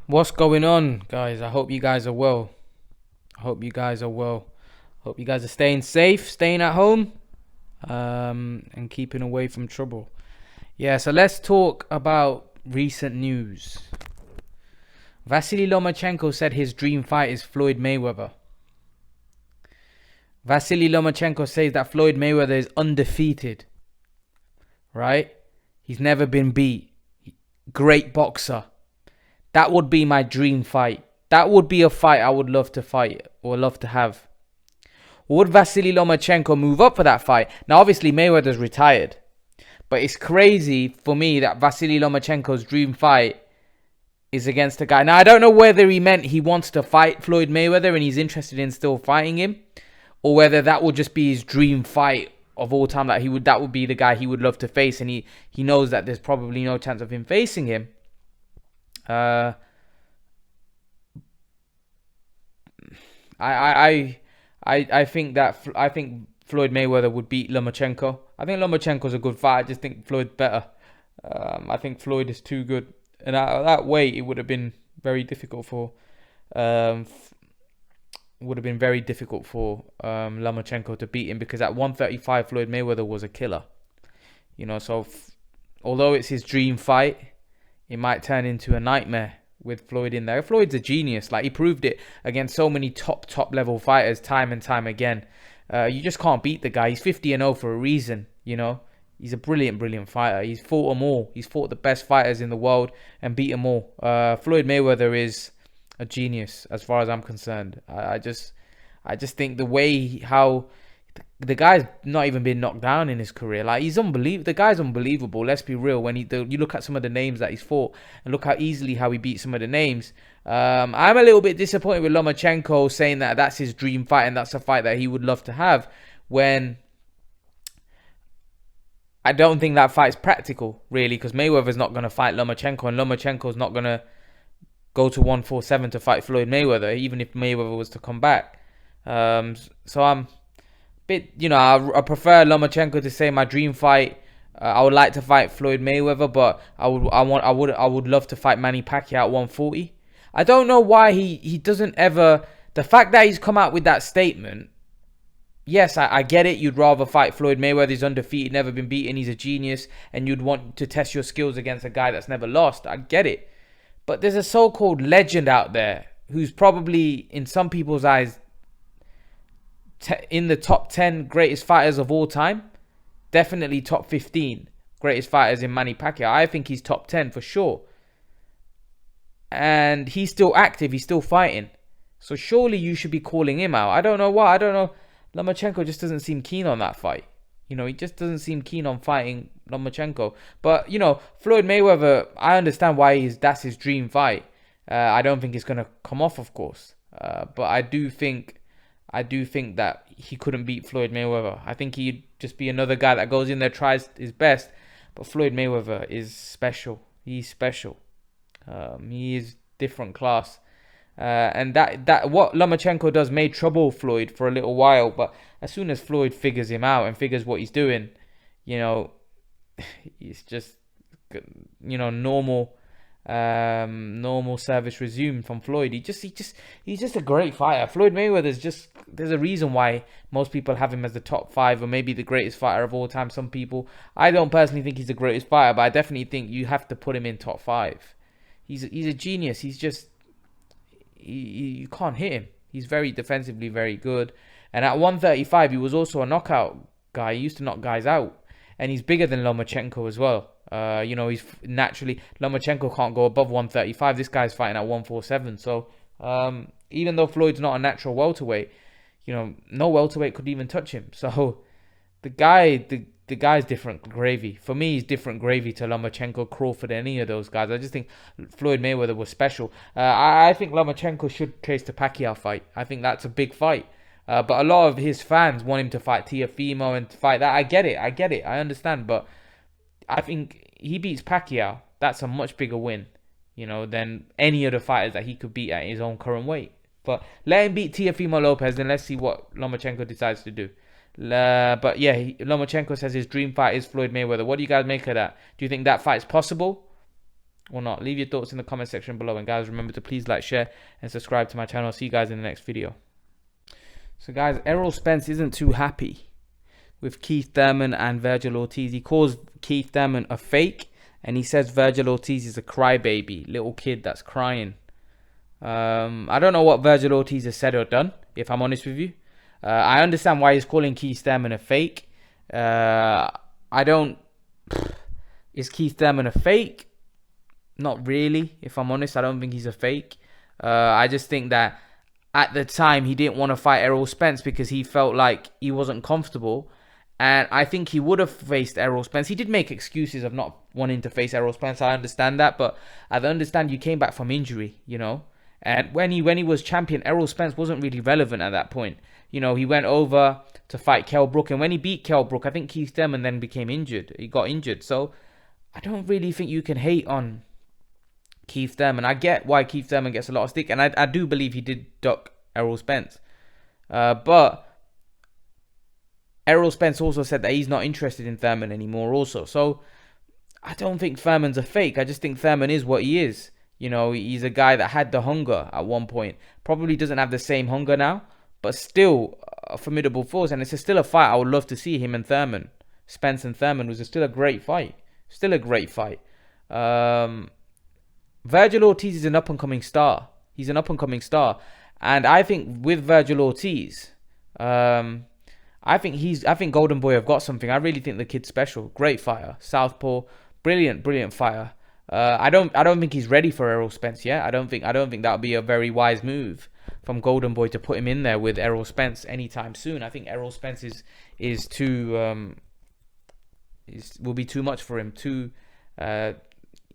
What's going on, guys? I hope you guys are well. I hope you guys are well. Hope you guys are staying safe, staying at home, and keeping away from trouble. Yeah, so let's talk about recent news. Vasily Lomachenko said his dream fight is Floyd Mayweather. Vasily Lomachenko says that Floyd Mayweather is undefeated, right? He's never been beat. Great boxer. That would be my dream fight. That would be a fight I would love to fight or love to have. Would Vasily Lomachenko move up for that fight? Now, obviously, Mayweather's retired. But it's crazy for me that Vasily Lomachenko's dream fight is against a guy. Now, I don't know whether he meant he wants to fight Floyd Mayweather and he's interested in still fighting him, or whether that would just be his dream fight of all time. That would be the guy he would love to face, and he knows that there's probably no chance of him facing him. Uh, I I think Floyd Mayweather would beat Lomachenko. I think Lomachenko's a good fight. I just think Floyd's better. I think Floyd is too good, and at that weight, it would have been very difficult for um, Lomachenko to beat him, because at 135 Floyd Mayweather was a killer. So although it's his dream fight, it might turn into a nightmare with Floyd in there. Floyd's a genius. Like, he proved it against so many top level fighters time and time again. You just can't beat the guy. He's 50-0 for a reason, He's a brilliant fighter. He's fought them all. He's fought the best fighters in the world and beat them all. Floyd Mayweather is a genius as far as I'm concerned. I just think the way how the guy's not even been knocked down in his career. Like, he's unbelievable. The guy's unbelievable. Let's be real. When you look at some of the names that he's fought and look how easily how he beat some of the names. I'm a little bit disappointed with Lomachenko saying that that's his dream fight and that's a fight that he would love to have, when I don't think that fight's practical, really, because Mayweather's not going to fight Lomachenko, and Lomachenko's not going to go to 147 to fight Floyd Mayweather, even if Mayweather was to come back. So I'm bit, I prefer Lomachenko to say my dream fight. I would like to fight Floyd Mayweather, but I would love to fight Manny Pacquiao at 140. I don't know why he doesn't ever. The fact that he's come out with that statement. Yes, I get it. You'd rather fight Floyd Mayweather. He's undefeated, never been beaten. He's a genius, and you'd want to test your skills against a guy that's never lost. I get it, but there's a so-called legend out there who's probably, in some people's eyes, in the top 10 greatest fighters of all time. Definitely top 15 greatest fighters in Manny Pacquiao. I think he's top 10 for sure. And he's still active. He's still fighting. So surely you should be calling him out. I don't know why. I don't know. Lomachenko just doesn't seem keen on that fight. He just doesn't seem keen on fighting Lomachenko. But, Floyd Mayweather, I understand why that's his dream fight. I don't think it's going to come off, of course. But I do think that he couldn't beat Floyd Mayweather. I think he'd just be another guy that goes in there, tries his best. But Floyd Mayweather is special. He's special. He is different class. And that what Lomachenko does made trouble Floyd for a little while. But as soon as Floyd figures him out and figures what he's doing, it's just, normal service resumed from Floyd. He's just a great fighter. Floyd Mayweather's there's a reason why most people have him as the top 5 or maybe the greatest fighter of all time. Some people, I don't personally think he's the greatest fighter, but I definitely think you have to put him in top 5. He's a genius. You can't hit him. He's very defensively very good. And at 135, he was also a knockout guy. He used to knock guys out. And he's bigger than Lomachenko as well. He's naturally, Lomachenko can't go above 135. This guy's fighting at 147. So, even though Floyd's not a natural welterweight, no welterweight could even touch him. So, the guy's different gravy. For me, he's different gravy to Lomachenko, Crawford, any of those guys. I just think Floyd Mayweather was special. I think Lomachenko should chase the Pacquiao fight. I think that's a big fight. But a lot of his fans want him to fight Teofimo and to fight that. I get it. I understand. But I think he beats Pacquiao. That's a much bigger win, than any of the fighters that he could beat at his own current weight. But let him beat Teofimo Lopez, and let's see what Lomachenko decides to do. But yeah, Lomachenko says his dream fight is Floyd Mayweather. What do you guys make of that? Do you think that fight's possible? or not? Leave your thoughts in the comment section below. And guys, remember to please like, share, and subscribe to my channel. See you guys in the next video. So guys, Errol Spence isn't too happy with Keith Thurman and Vergil Ortiz. He calls Keith Thurman a fake, and he says Vergil Ortiz is a crybaby, little kid that's crying. I don't know what Vergil Ortiz has said or done, if I'm honest with you. I understand why he's calling Keith Thurman a fake. I don't... Is Keith Thurman a fake? Not really, if I'm honest. I don't think he's a fake. I just think that at the time he didn't want to fight Errol Spence because he felt like he wasn't comfortable. And I think he would have faced Errol Spence. He did make excuses of not wanting to face Errol Spence. I understand that. But I understand you came back from injury, you know. And when he was champion, Errol Spence wasn't really relevant at that point. You know, he went over to fight Kell Brook. And when he beat Kell Brook, I think Keith Thurman then became injured. He got injured. So I don't really think you can hate on Keith Thurman. I get why Keith Thurman gets a lot of stick. And I do believe he did duck Errol Spence. But Errol Spence also said that he's not interested in Thurman anymore also. So I don't think Thurman's a fake. I just think Thurman is what he is. You know, he's a guy that had the hunger at one point. Probably doesn't have the same hunger now, but still a formidable force. And it's still a fight I would love to see him and Thurman. Spence and Thurman was still a great fight. Still a great fight. Vergil Ortiz is an up-and-coming star. He's an up-and-coming star. And I think with Vergil Ortiz, I think Golden Boy have got something. I really think the kid's special. Great fighter. Southpaw. Brilliant fighter. I don't think he's ready for Errol Spence yet. I don't think that would be a very wise move from Golden Boy to put him in there with Errol Spence anytime soon. I think Errol Spence is too will be too much for him.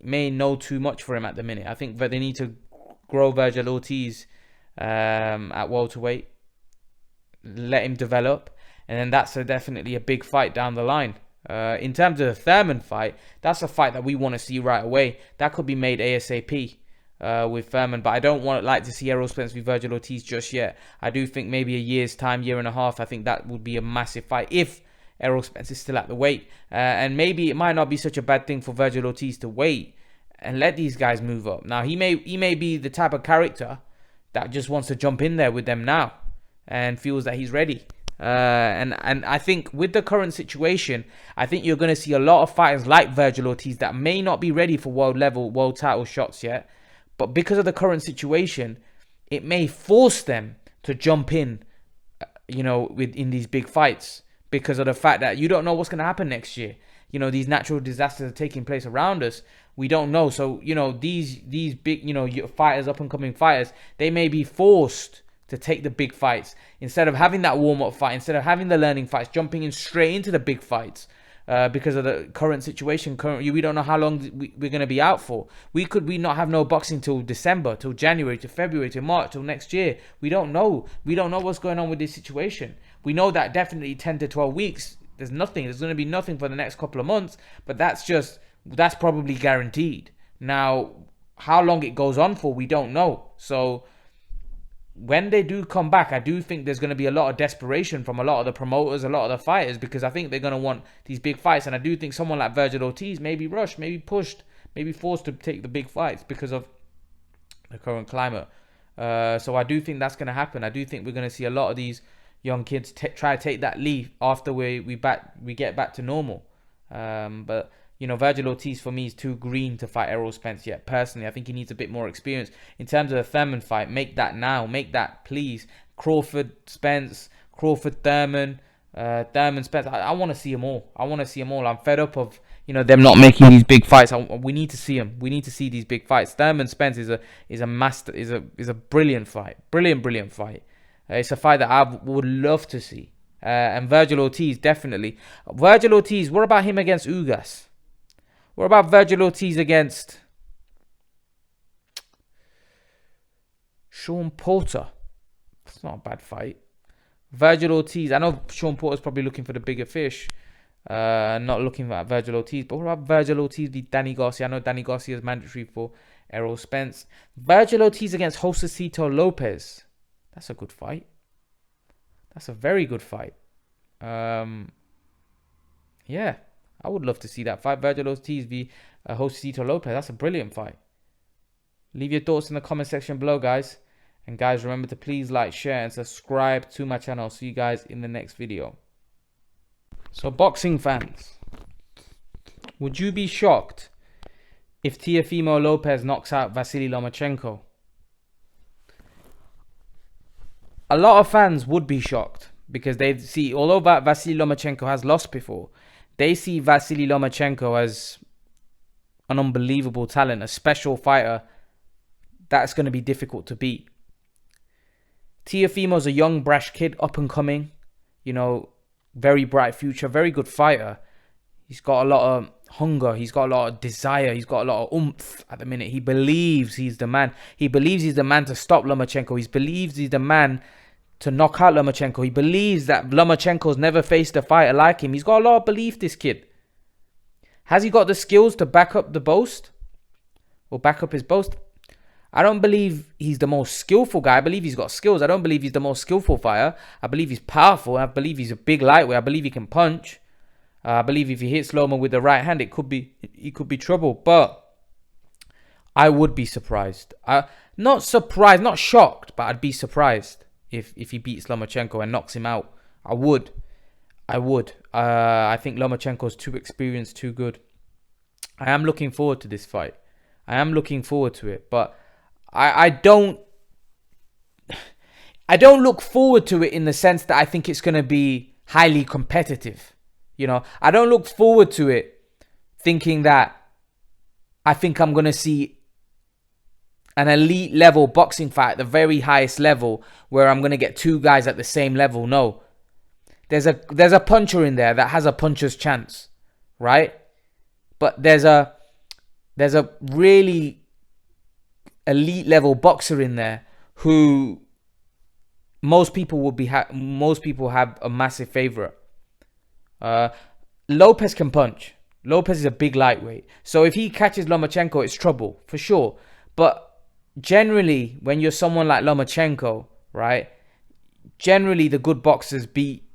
May know too much for him at the minute. I think that they need to grow Vergil Ortiz at welterweight, let him develop, and then that's definitely a big fight down the line. In terms of the Thurman fight, that's a fight that we want to see right away. That could be made ASAP with Thurman, but I don't like to see Errol Spence with Vergil Ortiz just yet. I do think maybe a year's time, year and a half, I think that would be a massive fight if Errol Spence is still at the weight. And maybe it might not be such a bad thing for Vergil Ortiz to wait and let these guys move up. Now, he may be the type of character that just wants to jump in there with them now and feels that he's ready. And I think with the current situation, I think you're going to see a lot of fighters like Vergil Ortiz that may not be ready for world title shots yet. But because of the current situation, it may force them to jump in, in these big fights. Because of the fact that you don't know what's going to happen next year. You know, these natural disasters are taking place around us. We don't know. So, these big, fighters, up-and-coming fighters, they may be forced to take the big fights. Instead of having that warm-up fight, instead of having the learning fights, jumping in straight into the big fights. Because of the current situation. Currently, we don't know how long we're going to be out for. We not have no boxing till December, till January, till February, till March, till next year. We don't know. We don't know what's going on with this situation. We know that definitely 10 to 12 weeks, there's nothing. There's going to be nothing for the next couple of months. But that's probably guaranteed. Now, how long it goes on for, we don't know. So when they do come back, I do think there's going to be a lot of desperation from a lot of the promoters, a lot of the fighters, because I think they're going to want these big fights. And I do think someone like Vergil Ortiz may be rushed, maybe pushed, maybe forced to take the big fights because of the current climate. So I do think that's going to happen. I do think we're going to see a lot of these young kids try to take that leap after we get back to normal. But Vergil Ortiz for me is too green to fight Errol Spence yet. Personally, I think he needs a bit more experience. In terms of the Thurman fight, make that now. Make that, please. Crawford, Spence, Crawford, Thurman, Spence. I want to see them all. I'm fed up of them not making these big fights. We need to see them. We need to see these big fights. Thurman Spence is a brilliant fight. Brilliant fight. It's a fight that I would love to see. And Vergil Ortiz, definitely. Vergil Ortiz, what about him against Ugas? What about Vergil Ortiz against Sean Porter? That's not a bad fight. Vergil Ortiz, I know Sean Porter's probably looking for the bigger fish. Not looking at Vergil Ortiz. But what about Vergil Ortiz v Danny Garcia? I know Danny Garcia is mandatory for Errol Spence. Vergil Ortiz against Josecito Lopez. That's a good fight. That's a very good fight. Yeah. I would love to see that fight. Vergil Ortiz v Josecito Lopez. That's a brilliant fight. Leave your thoughts in the comment section below, guys. And guys, remember to please like, share, and subscribe to my channel. See you guys in the next video. So, boxing fans, would you be shocked if Teofimo Lopez knocks out Vasily Lomachenko? A lot of fans would be shocked because they see, although Vasily Lomachenko has lost before, they see Vasily Lomachenko as an unbelievable talent, a special fighter that's going to be difficult to beat. Teofimo's a young, brash kid, up and coming, very bright future, very good fighter. He's got a lot of hunger. He's got a lot of desire. He's got a lot of oomph at the minute. He believes he's the man. He believes he's the man to stop Lomachenko. He believes he's the man to knock out Lomachenko. He believes that Lomachenko's never faced a fighter like him. He's got a lot of belief, this kid. Has he got the skills to back up the boast? Or back up his boast? I don't believe he's the most skillful guy. I believe he's got skills. I don't believe he's the most skillful fighter. I believe he's powerful. I believe he's a big lightweight. I believe he can punch. I believe if he hits Loma with the right hand, he could be trouble. But I would be surprised. Not surprised, not shocked, but I'd be surprised if he beats Lomachenko and knocks him out. I would. I think Lomachenko's too experienced, too good. I am looking forward to this fight. I am looking forward to it, but I don't look forward to it in the sense that I think it's going to be highly competitive. I don't look forward to it thinking that I think I'm going to see an elite level boxing fight at the very highest level where I'm going to get two guys at the same level. No. There's a puncher in there that has a puncher's chance, right? But there's a really elite level boxer in there who most people have a massive favorite. Lopez can punch. Lopez is a big lightweight, so if he catches Lomachenko, it's trouble for sure. But generally, when you're someone like Lomachenko, right? Generally, the good boxers beat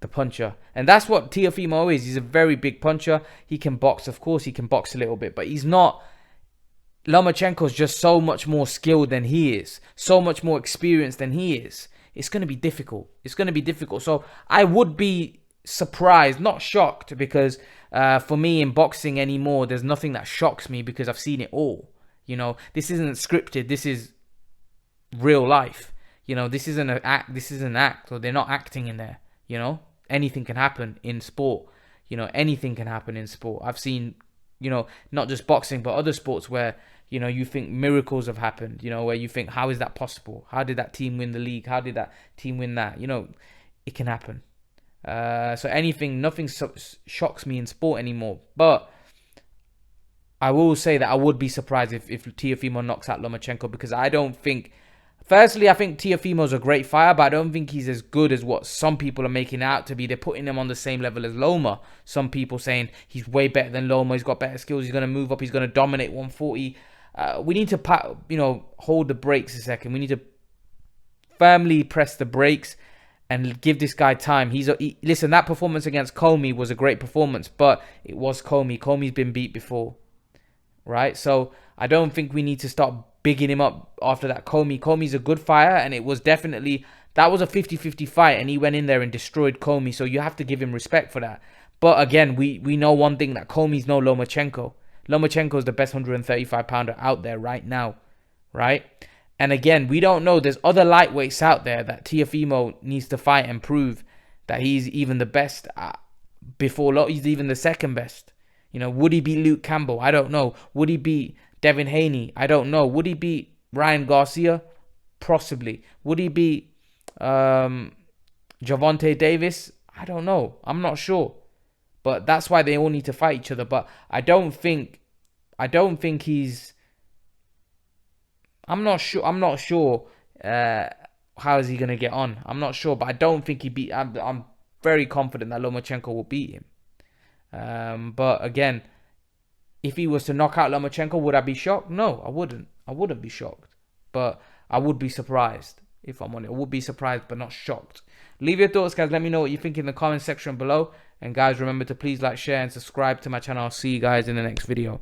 the puncher, and that's what Teofimo is. He's a very big puncher. He can box, of course. He can box a little bit, but he's not. Lomachenko's just so much more skilled than he is, so much more experienced than he is. It's going to be difficult. So I would be surprised, not shocked, because for me in boxing anymore, there's nothing that shocks me because I've seen it all. This isn't scripted. This is real life. This isn't an act. This is an act, or they're not acting in there. Anything can happen in sport. Anything can happen in sport. I've seen, not just boxing, but other sports where, you think miracles have happened, where you think, how is that possible? How did that team win the league? How did that team win that? It can happen. So nothing shocks me in sport anymore. But I will say that I would be surprised if Teofimo knocks out Lomachenko, because I don't think... Firstly, I think Teofimo's a great fighter, but I don't think he's as good as what some people are making out to be. They're putting him on the same level as Loma. Some people saying he's way better than Loma. He's got better skills. He's going to move up. He's going to dominate 140. We need to, hold the brakes a second. We need to firmly press the brakes and give this guy time. Listen, that performance against Comey was a great performance, but it was Comey. Comey's been beat before, right? So I don't think we need to start bigging him up after that. Comey's a good fighter, and it was definitely, that was a 50-50 fight, and he went in there and destroyed Comey, so you have to give him respect for that. But again, we know one thing, that Comey's no Lomachenko. Lomachenko is the best 135 pounder out there right now, right? And again, we don't know. There's other lightweights out there that Teofimo needs to fight and prove that he's even the best before he's even the second best. Would he beat Luke Campbell? I don't know. Would he beat Devin Haney? I don't know. Would he beat Ryan Garcia? Possibly. Would he beat Javonte Davis? I don't know. I'm not sure. But that's why they all need to fight each other. But I don't think he's... I'm not sure how is he going to get on. I'm not sure, but I don't think I'm very confident that Lomachenko will beat him. But again, if he was to knock out Lomachenko, would I be shocked? No, I wouldn't. I wouldn't be shocked. But I would be surprised, if I'm on it. I would be surprised, but not shocked. Leave your thoughts, guys. Let me know what you think in the comment section below. And guys, remember to please like, share, and subscribe to my channel. I'll see you guys in the next video.